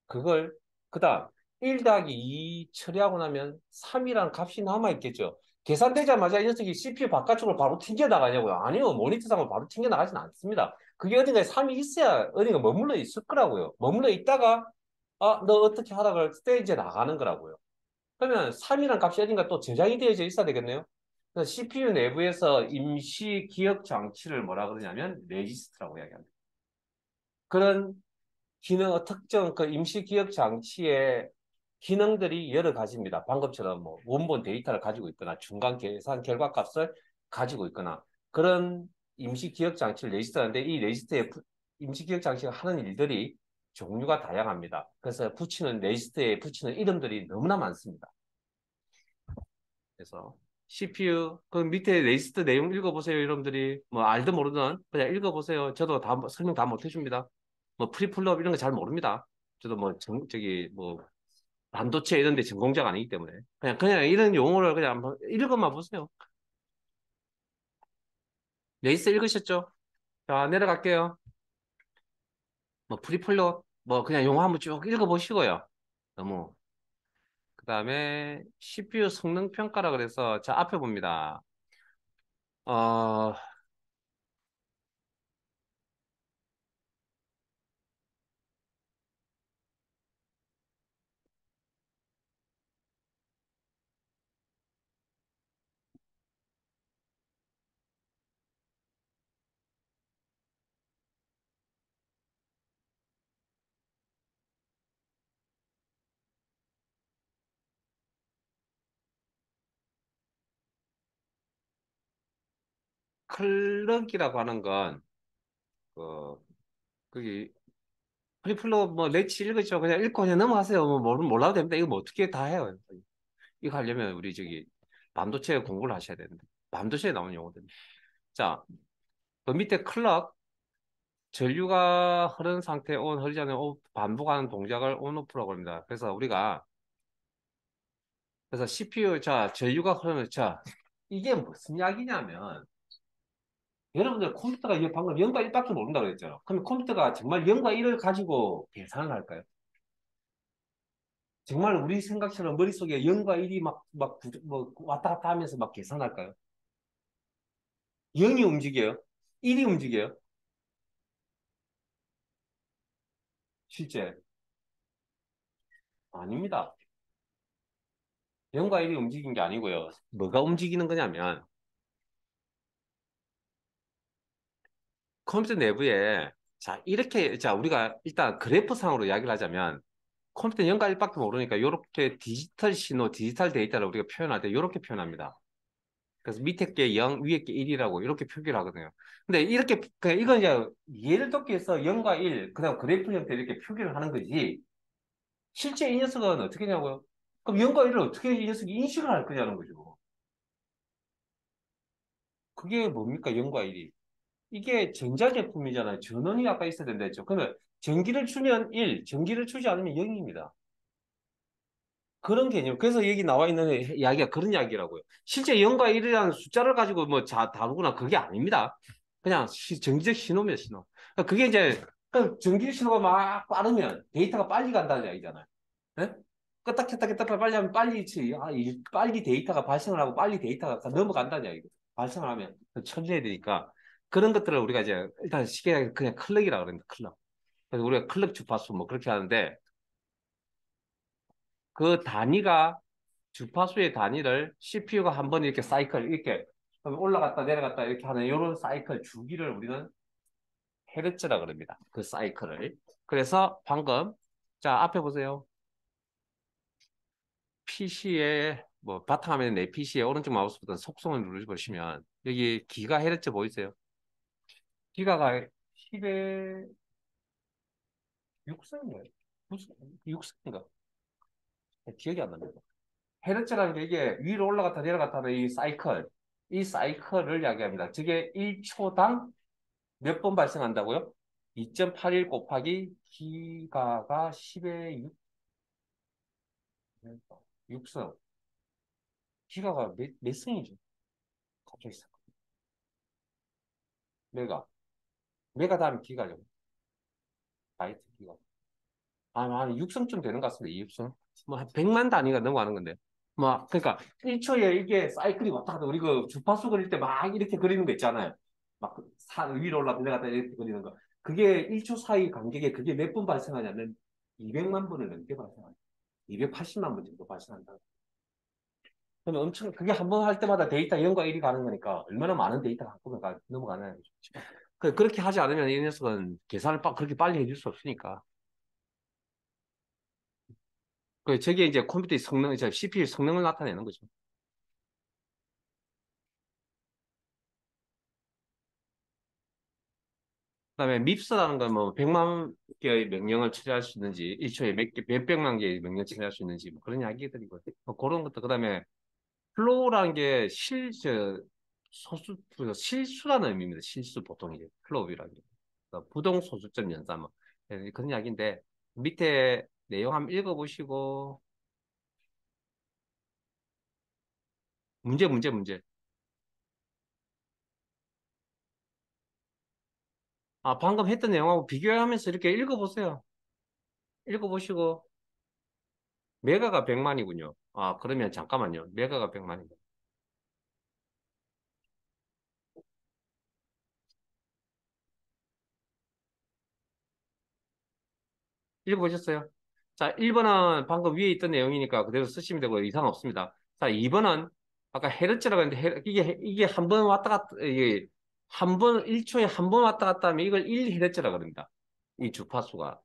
그걸 그다음 1 더하기 2 처리하고 나면 3이라는 값이 남아 있겠죠. 계산되자마자 이 녀석이 CPU 바깥쪽으로 바로 튕겨나가냐고요? 아니요. 모니터상으로 바로 튕겨나가지는 않습니다. 그게 어딘가에 3이 있어야 어딘가 머물러 있을 거라고요. 머물러 있다가, 아, 너 어떻게 하라 그럴 때 이제 나가는 거라고요. 그러면 3이란 값이 어딘가 또 저장이 되어져 있어야 되겠네요. 그래서 CPU 내부에서 임시 기억 장치를 뭐라 그러냐면 레지스트라고 이야기합니다. 그런 기능, 특정 그 임시 기억 장치의 기능들이 여러 가지입니다. 방금처럼 뭐 원본 데이터를 가지고 있거나 중간 계산 결과값을 가지고 있거나 그런 임시 기억 장치를 레지스트하는데 이 레지스트의 임시 기억 장치가 하는 일들이 종류가 다양합니다. 그래서 붙이는 레지스트에 붙이는 이름들이 너무나 많습니다. 그래서 CPU 그 밑에 레지스트 내용 읽어보세요, 여러분들이 뭐 알든 모르든 그냥 읽어보세요. 저도 다 설명 다 못해줍니다. 뭐 프리플럽 이런 거 잘 모릅니다. 저도 뭐 저기 뭐 반도체 이런 데 전공자가 아니기 때문에 그냥 이런 용어를 그냥 한번 읽어만 보세요. 레이스 읽으셨죠? 자, 내려갈게요. 뭐 프리플러 뭐 그냥 용어 한번 쭉 읽어보시고요. 너무 그다음에 CPU 성능 평가라 그래서 자 앞에 봅니다. 어 클럭이라고 하는 건 그 그게 프리플러 뭐 레치 읽으죠. 그냥 읽고 그냥 넘어가세요. 뭐 몰라도 됩니다. 이거 뭐 어떻게 다 해요. 이거 하려면 우리 저기 반도체 공부를 하셔야 되는데 반도체에 나오는 용어들. 자, 그 밑에 클럭 전류가 흐르는 상태 온 흐르지 않는 오프, 반복하는 동작을 온오프라고 합니다. 그래서 CPU 자 전류가 흐르는 자 이게 무슨 이야기냐면 여러분들 컴퓨터가 이거 방금 0과 1밖에 모른다고 그랬죠. 그럼 컴퓨터가 정말 0과 1을 가지고 계산을 할까요? 정말 우리 생각처럼 머릿속에 0과 1이 뭐 왔다 갔다 하면서 막 계산할까요? 0이 움직여요? 1이 움직여요? 실제 아닙니다. 0과 1이 움직인 게 아니고요. 뭐가 움직이는 거냐면 컴퓨터 내부에 자 이렇게 자 우리가 일단 그래프상으로 이야기를 하자면 컴퓨터 0과 1밖에 모르니까 이렇게 디지털 신호, 디지털 데이터를 우리가 표현할 때 이렇게 표현합니다. 그래서 밑에 게 0, 위에 게 1이라고 이렇게 표기를 하거든요. 근데 이렇게 이건 이제 예를 돕기 위해서 0과 1, 그다음 그래프 형태 이렇게 표기를 하는 거지. 실제 이 녀석은 어떻게 하냐고요? 그럼 0과 1을 어떻게 이 녀석이 인식을 할 거냐는 거죠. 그게 뭡니까 0과 1이? 이게 전자제품이잖아요. 전원이 아까 있어야 된다 했죠. 그러면 전기를 주면 1, 전기를 주지 않으면 0입니다. 그런 개념. 그래서 여기 나와 있는 이야기가 그런 이야기라고요. 실제 0과 1이라는 숫자를 가지고 뭐 다루거나 그게 아닙니다. 그냥 정지적 신호면 신호. 그러니까 그게 이제 전기 신호가 막 빠르면 데이터가 빨리 간다는 이야기잖아요. 예? 껐다 켰다 켰다 빨리 하면 빨리 데이터가 발생을 하고 빨리 데이터가 넘어간다는 이야기고 발생을 하면 처리해야 되니까 그런 것들을 우리가 이제 일단 쉽게 그냥 클럭이라고 그럽니다. 클럭. 그래서 우리가 클럭 주파수 뭐 그렇게 하는데 그 단위가 주파수의 단위를 CPU가 한 번 이렇게 사이클 이렇게 올라갔다 내려갔다 이렇게 하는 이런 사이클 주기를 우리는 헤르츠라 그럽니다. 그 사이클을. 그래서 방금 자 앞에 보세요. PC에 뭐 바탕화면에 내 PC에 오른쪽 마우스 버튼 속성을 누르시면 여기 기가 헤르츠 보이세요? 기가가 10의 6선인가요? 6선인가? 기억이 안 납니다. 헤르츠라는 게 이게 위로 올라갔다 내려갔다 하는 이 사이클을 이야기합니다. 저게 1초당 몇 번 발생한다고요? 2.81 곱하기 기가가 10의 6성. 기가가 몇 성이죠? 갑자기 메가. 메가 다음에 기가죠. 바이트 기가. 한 6성쯤 되는 것 같습니다. 2육성. 뭐, 한 100만 단위가 넘어가는 건데. 막, 그러니까 1초에 이게 사이클이 왔다 갔다, 우리 그 주파수 그릴 때 막 이렇게 그리는 거 있잖아요. 막 위로 올라갔다 내려갔다 이렇게 그리는 거. 그게 1초 사이 간격에 그게 몇 분 발생하냐면 200만 분을 넘게 발생하죠. 280만 분 정도 발생한다. 그러면 엄청, 그게 한 번 할 때마다 데이터 0과 1이 가는 거니까 얼마나 많은 데이터가 한꺼번에 넘어가는 거죠. 그렇게 하지 않으면 이 녀석은 계산을 그렇게 빨리 해줄 수 없으니까. 저게 이제 컴퓨터의 성능, 이제 CPU 성능을 나타내는 거죠. 그다음에 밉스라는 건 뭐 100만 개의 명령을 처리할 수 있는지 1초에 몇백만 개의 명령 처리할 수 있는지 뭐 그런 이야기들이고 뭐 그런 것도 그다음에 플로우라는 게 실수라는 의미입니다. 실수 보통 이제 플로우라는 게 부동 소수점 연산 뭐 그런 이야기인데 밑에 내용 한번 읽어보시고 문제 아 방금 했던 내용하고 비교하면서 이렇게 읽어보세요. 읽어보시고 메가가 100만이군요. 아 그러면 잠깐만요. 메가가 100만이고 읽어보셨어요? 자, 1번은 방금 위에 있던 내용이니까 그대로 쓰시면 되고 이상 없습니다. 자, 2번은 아까 헤르츠라고 했는데 이게 한 번 왔다 갔다 이게 한 번, 1초에 한 번 왔다 갔다 하면 이걸 1헤르츠라고 합니다. 이 주파수가.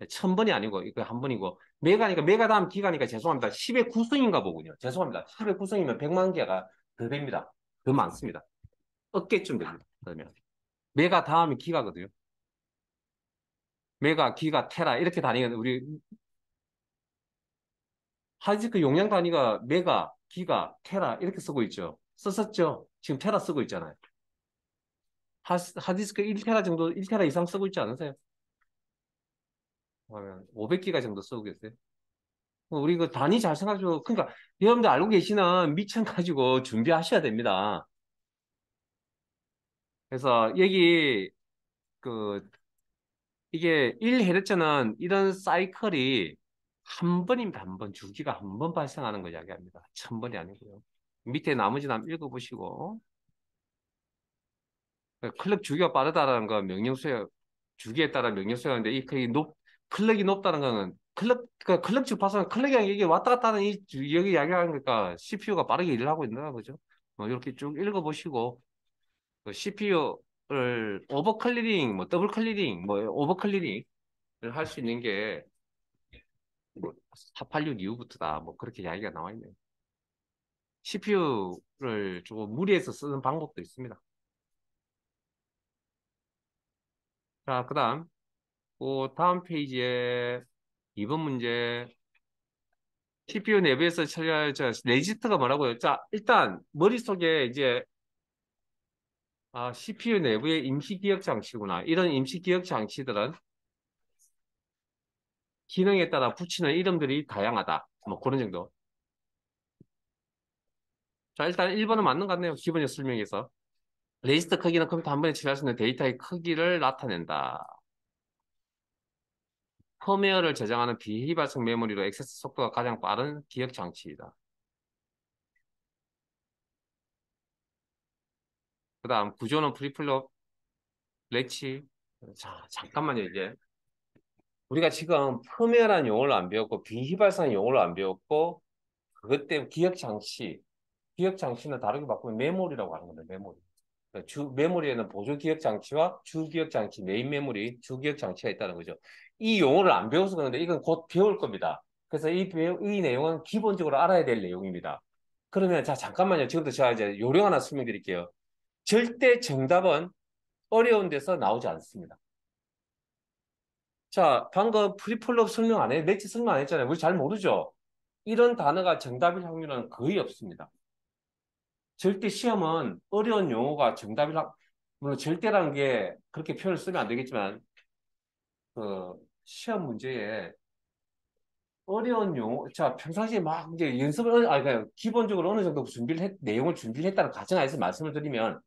1000번이 아니고 이거 한 번이고 메가니까 메가 다음 기가니까 죄송합니다. 10의 9승인가 보군요. 죄송합니다. 10의 9승이면 100만 개가 더 됩니다. 더 많습니다. 어깨쯤 됩니다. 그러면 메가 다음이 기가거든요. 메가, 기가, 테라 이렇게 다니는 우리 하드디스크 용량 단위가 메가, 기가, 테라 이렇게 쓰고 있죠. 썼었죠. 지금 테라 쓰고 있잖아요. 하드디스크 1테라 정도, 1테라 이상 쓰고 있지 않으세요? 그러면 500기가 정도 쓰고 계세요. 우리 그 단위 잘 생각하시고, 그러니까 여러분들 알고 계시는 미천 가지고 준비하셔야 됩니다. 그래서 여기 그 이게 1헤르츠는 이런 사이클이 한 번입니다. 한 번. 주기가 한 번 발생하는 거 이야기합니다. 1000번이 아니고요. 밑에 나머지는 한번 읽어보시고. 클럭 주기가 빠르다는 건 명령 수요, 주기에 따라 명령 수요인데, 클럭이 높다는 거는, 클럭 주파수는 클럭이 이게 왔다 갔다 하는 여기 이야기하는 거니까 CPU가 빠르게 일을 하고 있는 거죠. 이렇게 쭉 읽어보시고, CPU를 오버클리링, 뭐 더블 클리링, 뭐 오버클리링을 할 수 있는 게, 뭐, 486 이후부터다. 뭐 그렇게 이야기가 나와 있네요. CPU를 조금 무리해서 쓰는 방법도 있습니다. 자, 그 다음. 그 다음 페이지에 2번 문제. CPU 내부에서 처리할 레지스터가 뭐라고요? 자, 일단 머릿속에 이제 CPU 내부의 임시 기억 장치구나. 이런 임시 기억 장치들은 기능에 따라 붙이는 이름들이 다양하다. 뭐 그런 정도. 자, 일단 1번은 맞는 것 같네요. 기본적 설명에서. 레지스터 크기는 컴퓨터 한 번에 처리할 수 있는 데이터의 크기를 나타낸다. 펌웨어를 저장하는 비휘발성 메모리로 액세스 속도가 가장 빠른 기억 장치이다. 그 다음 구조는 프리플럽, 레치. 자, 잠깐만요, 이제. 우리가 지금 펌웨어라는 용어를 안 배웠고, 비휘발성 용어를 안 배웠고, 그것 때문에 기억 장치는 다르게 바꾸면 메모리라고 하는 겁니다, 메모리. 그러니까 메모리에는 보조 기억 장치와 주 기억 장치, 메인 메모리, 주 기억 장치가 있다는 거죠. 이 용어를 안 배워서 그런데 이건 곧 배울 겁니다. 그래서 이 내용은 기본적으로 알아야 될 내용입니다. 그러면 자, 잠깐만요. 지금부터 제가 이제 요령 하나 설명드릴게요. 절대 정답은 어려운 데서 나오지 않습니다. 자, 방금 프리플럽 설명 안 해? 매치 설명 안 했잖아요. 우리 잘 모르죠? 이런 단어가 정답일 확률은 거의 없습니다. 절대 시험은 어려운 용어가 물론 절대라는 게 그렇게 표현을 쓰면 안 되겠지만, 그, 시험 문제에 어려운 용어, 자, 평상시에 막 이제 그냥 기본적으로 어느 정도 내용을 준비를 했다는 가정하에서 말씀을 드리면,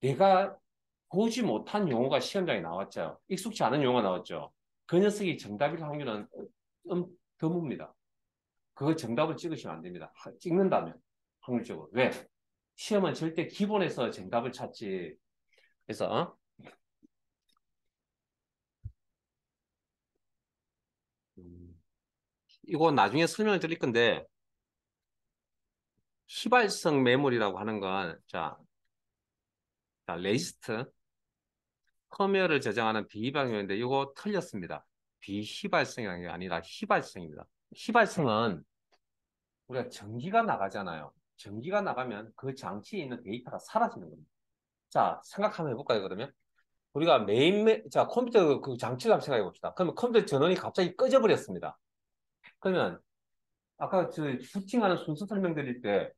내가 보지 못한 용어가 시험장에 나왔죠. 익숙치 않은 용어가 나왔죠. 그 녀석이 정답일 확률은 드뭅니다. 그거 정답을 찍으시면 안 됩니다. 찍는다면 확률적으로. 왜? 시험은 절대 기본에서 정답을 찾지. 그래서 음, 이거 나중에 설명을 드릴 건데 휘발성 메모리라고 하는 건 자, 레지스트 펌웨어를 저장하는 비휘발성인데 이거 틀렸습니다. 비휘발성이라는 게 아니라 휘발성입니다. 휘발성은 우리가 전기가 나가잖아요. 전기가 나가면 그 장치에 있는 데이터가 사라지는 겁니다. 자, 생각 한번 해볼까요, 그러면? 우리가 자, 컴퓨터 그 장치를 한번 생각해 봅시다. 그러면 컴퓨터 전원이 갑자기 꺼져버렸습니다. 그러면 아까 저 부팅하는 순서 설명드릴 때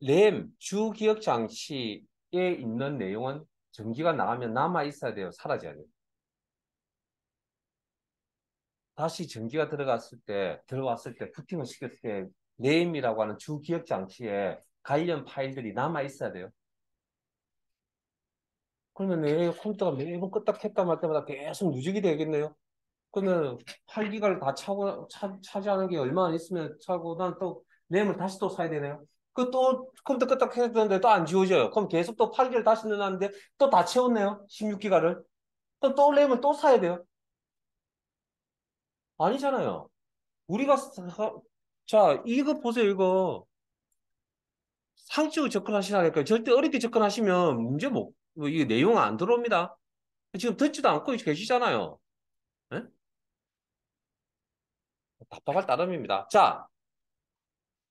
램, 주기억 장치에 있는 내용은 전기가 나가면 남아 있어야 돼요. 사라져야 돼요. 다시 전기가 들어왔을 때, 부팅을 시켰을 때, 램이라고 하는 주기억 장치에 관련 파일들이 남아 있어야 돼요. 그러면 내 컴퓨터가 매번 껐다 켰다 말 때마다 계속 누적이 되겠네요. 그러면 8기가를 다 차지하는 게 얼마나 있으면 차고, 난 또 램을 다시 또 사야 되네요. 그 또 컴퓨터 껐다 켰다 했는데 또 안 지워져요. 그럼 계속 또 8기를 다시 넣어놨는데 또 다 채웠네요. 16기가를. 또 램을 또 사야 돼요. 아니잖아요. 우리가, 자, 이거 보세요, 이거. 상식적으로 접근하시라니까 절대 어렵게 접근하시면 문제 뭐 이게 내용 안 들어옵니다. 지금 듣지도 않고 계시잖아요. 예? 답답할 따름입니다. 자,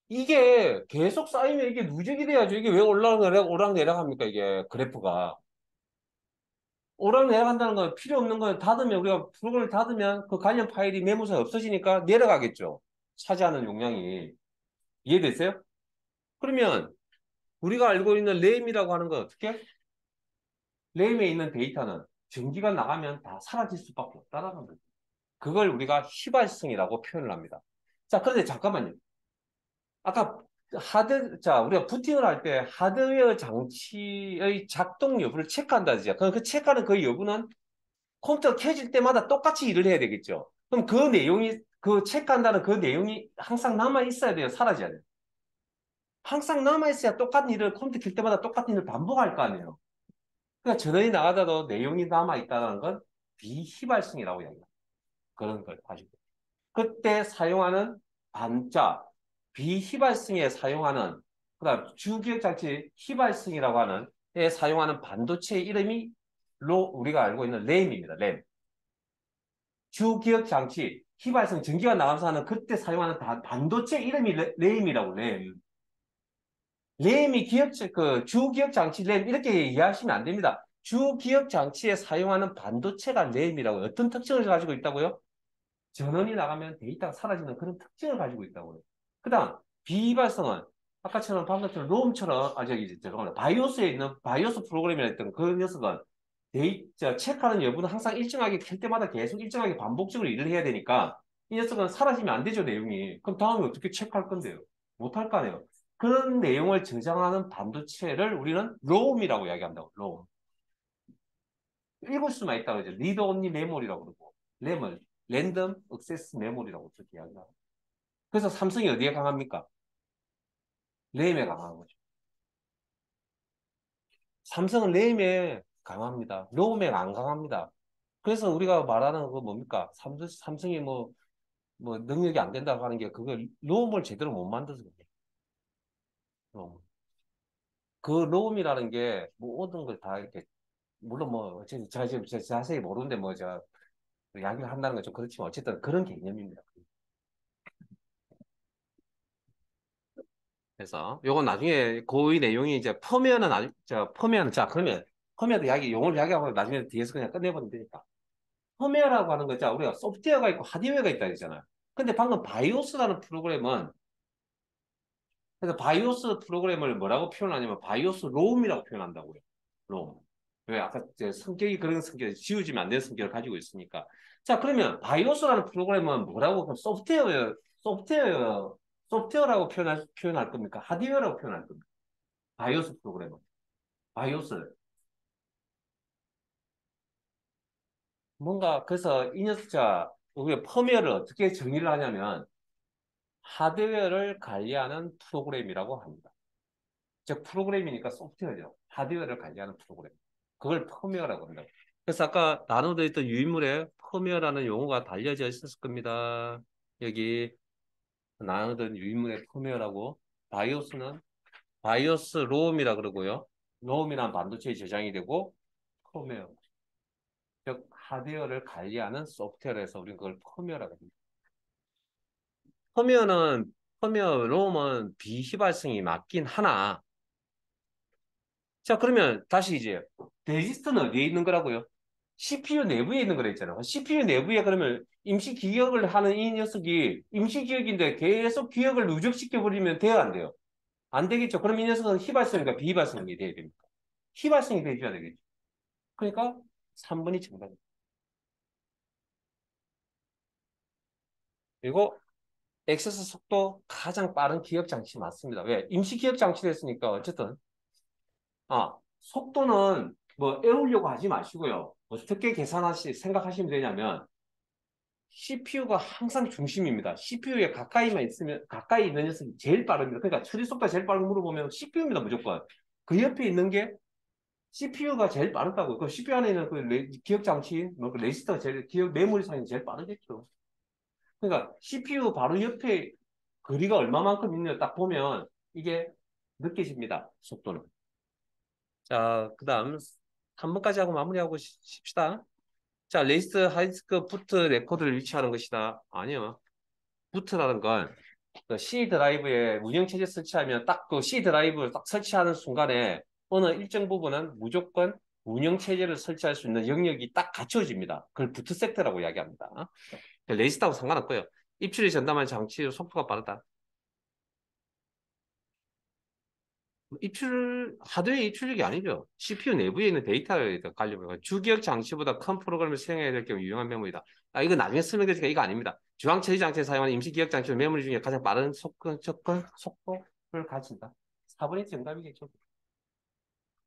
이게 계속 쌓이면 이게 누적이 돼야죠. 이게 왜 오락내락 합니까? 이게 그래프가. 오락내락한다는 건 필요 없는 건 닫으면 우리가 프로그램을 닫으면 그 관련 파일이 메모서에 없어지니까 내려가겠죠. 차지하는 용량이. 이해됐어요? 그러면 우리가 알고 있는 램이라고 하는 건 어떻게? 램에 있는 데이터는 전기가 나가면 다 사라질 수밖에 없다는 거죠. 그걸 우리가 휘발성이라고 표현을 합니다. 자, 그런데 잠깐만요. 아까 자, 우리가 부팅을 할 때 하드웨어 장치의 작동 여부를 체크한다 하죠. 그럼 그 체크하는 그 여부는 컴퓨터 켜질 때마다 똑같이 일을 해야 되겠죠. 그럼 그 내용이, 그 체크한다는 그 내용이 항상 남아 있어야 돼요. 사라져야 돼요. 항상 남아 있어야 똑같은 일을 컴퓨터 켤 때마다 똑같은 일을 반복할 거 아니에요. 그러니까 전원이 나가다도 내용이 남아 있다는 건 비휘발성이라고 이야기합니다. 그런 걸 가지고. 그때 사용하는 반자, 비휘발성에 사용하는, 그다음 주기억 장치 휘발성이라고 하는 에 사용하는 반도체의 이름이 우리가 알고 있는 램입니다. 램. 주기억 장치 휘발성 전기가 나가면서 하는 그때 사용하는 반도체 이름이 램이라고 램. 램이 주기억 장치 램 이렇게 이해하시면 안 됩니다. 주기억 장치에 사용하는 반도체가 램이라고 어떤 특징을 가지고 있다고요? 전원이 나가면 데이터가 사라지는 그런 특징을 가지고 있다고요. 그 다음, 비발성은 아까처럼 방금처럼 롬처럼, 죄송합니다. 바이오스에 있는 바이오스 프로그램이라 했던 그 녀석은 체크하는 여부는 항상 일정하게 켤 때마다 계속 일정하게 반복적으로 일을 해야 되니까 이 녀석은 사라지면 안 되죠, 내용이. 그럼 다음에 어떻게 체크할 건데요? 못할 거 아니에요. 그런 내용을 저장하는 반도체를 우리는 롬이라고 이야기한다고, 롬. 읽을 수만 있다고 하죠. 리드 온리 메모리라고 그러고, 램을 랜덤 액세스 메모리라고 그렇게 이야기하고. 그래서 삼성이 어디에 강합니까? 램에 강한 거죠. 삼성은 램에 강합니다. 롬에 안 강합니다. 그래서 우리가 말하는 그 뭡니까? 삼성이 뭐 능력이 안 된다고 하는 게 그걸 롬을 제대로 못 만들어서 그래요. 롬. 그 롬이라는 게 모든 걸 다 이렇게 물론 뭐 제가 지금 자세히 모르는데 뭐 제가 이야기를 한다는 건 좀 그렇지만 어쨌든 그런 개념입니다. 그래서 요건 나중에 고의 내용이 이제 펌웨어는 펌웨어는 자 그러면 펌웨어 이야기 용어를 이야기하고 나중에 뒤에서 그냥 끝내버리면 되니까 펌웨어라고 하는 거죠. 우리가 소프트웨어가 있고 하드웨어가 있다 했잖아요. 근데 방금 바이오스라는 프로그램은 그래서 바이오스 프로그램을 뭐라고 표현하냐면 바이오스 롬이라고 표현한다고요. 롬. 왜 아까 이제 성격이 그런 성격, 지워지면 안 되는 성격을 가지고 있으니까. 자, 그러면 바이오스라는 프로그램은 뭐라고 소프트웨어, 소프트웨어라고 표현할 겁니까? 하드웨어라고 표현할 겁니까? 바이오스 프로그램은. 바이오스. 뭔가, 그래서 이 녀석, 자, 우리가 펌웨어를 어떻게 정의를 하냐면, 하드웨어를 관리하는 프로그램이라고 합니다. 즉 프로그램이니까 소프트웨어죠. 하드웨어를 관리하는 프로그램. 그걸 펌웨어라고 한다고. 그래서 아까 나눠져 있던 유인물에 펌웨어라는 용어가 달려져 있었을 겁니다. 여기 나누던 유인물의 펌웨어라고. 바이오스는 바이오스 롬이라 그러고요. 롬이란 반도체에 저장이 되고 펌웨어. 즉 하드웨어를 관리하는 소프트웨어에서 우리는 그걸 펌웨어라고 합니다. 펌웨어는 펌웨어 롬은 비휘발성이 맞긴 하나. 자, 그러면 다시 이제 레지스터는 어디에 있는 거라고요? CPU 내부에 있는 거라 했잖아요. CPU 내부에 그러면 임시 기억을 하는 이 녀석이 임시 기억인데 계속 기억을 누적시켜 버리면 돼요, 안 돼요? 안 되겠죠. 그럼 이 녀석은 휘발성인가 비휘발성이 돼야 됩니까? 휘발성이 돼줘야 되겠죠. 그러니까 3번이 정답입니다. 그리고 액세스 속도 가장 빠른 기억 장치 맞습니다. 왜? 임시 기억 장치를 했으니까 어쨌든 속도는 뭐 애우려고 하지 마시고요. 어떻게 생각하시면 되냐면 CPU가 항상 중심입니다. CPU에 가까이만 있으면 가까이 있는 녀석이 제일 빠릅니다. 그러니까 처리 속도가 제일 빠른 거 물어보면 CPU입니다, 무조건. 그 옆에 있는 게 CPU가 제일 빠르다고. 그 CPU 안에 있는 기억 장치, 뭐 레지스터가 제일 기억 메모리 상이 제일 빠르겠죠. 그러니까 CPU 바로 옆에 거리가 얼마만큼 있냐 딱 보면 이게 느껴집니다. 속도는. 자, 그다음 3번까지 하고 마무리하고 싶시다. 자, 레이스 하이스크 부트 레코드를 위치하는 것이다. 아니요. 부트라는 건 그 C 드라이브에 운영체제 설치하면 딱 그 C 드라이브를 딱 설치하는 순간에 어느 일정 부분은 무조건 운영체제를 설치할 수 있는 영역이 딱 갖춰집니다. 그걸 부트 섹터라고 이야기합니다. 레이스하고 상관없고요. 입출이 전담한 장치 속도가 빠르다. 하드웨어 입출력이 아니죠. CPU 내부에 있는 데이터에 관련해서 주기억 장치보다 큰 프로그램을 수행해야 될 경우 유용한 메모리다. 이거 나중에 설명드리니까 이거 아닙니다. 주황 처리 장치에 사용하는 임시 기억 장치는 메모리 중에 가장 빠른 속도를 가진다. 4번이 정답이겠죠.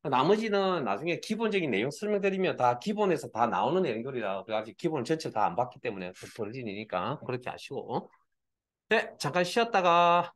나머지는 나중에 기본적인 내용 설명드리면 다 기본에서 다 나오는 내용들이라 아직 기본 전체를 다 안 봤기 때문에 벌어지니까 그렇게 아시고. 네, 잠깐 쉬었다가